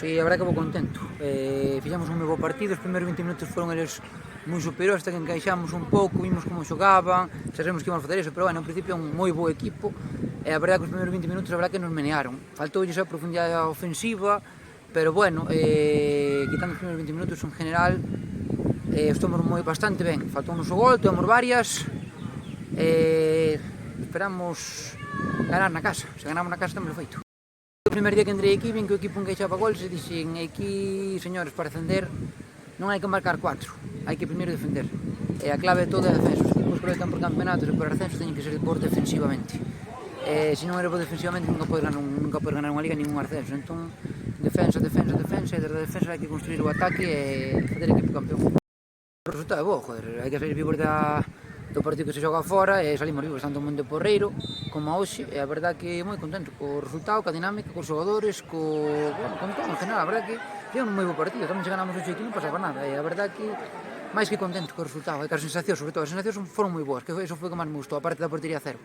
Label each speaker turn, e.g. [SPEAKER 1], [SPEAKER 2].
[SPEAKER 1] Si, a verdade que vou contento. Fixemos un moi bo partido, os primeiros 20 minutos foron eles moi superiores, hasta que encaixamos un pouco, vimos como xogaban, sabemos que íbamos facer eso, pero bueno, en principio é un moi bo equipo, e a verdade que os primeiros 20 minutos a verdade que nos menearon. Faltoulles a profundidade ofensiva, pero bueno, quitando os primeiros 20 minutos en general, estamos bastante ben. Faltounos o gol, temos varias, esperamos ganar na casa. Se ganamos na casa temos feito. O primer día que entrei aquí, vin que o equipo encaixaba goles e dixen, aquí, señores, para defender non hai que marcar 4, hai que primeiro defender. E a clave toda é a defensa. Os equipos que loitan por campeonatos e por ascensos teñen que ser por defensivamente. Se non eres por defensivamente nunca podes ganar unha liga nin un ascenso. Entón, defensa, e desde a defensa hai que construir o ataque e fazer equipo campeón. O resultado é bo, joder, hai que salir vivos do partido que se xoga fora e salimos vivos tanto en Monte Porreiro como a hoxe, e a verdade que moi contento co resultado, coa dinámica, cos xogadores, con todo en general. A verdade que é un moi bo partido, tamén se ganamos hoxe aquí non pasaba nada, e a verdade que máis que contento co resultado, e que as sensacións, sobre todo, as sensacións foron moi boas, que eso foi o que máis me gustou, a parte da portería cero.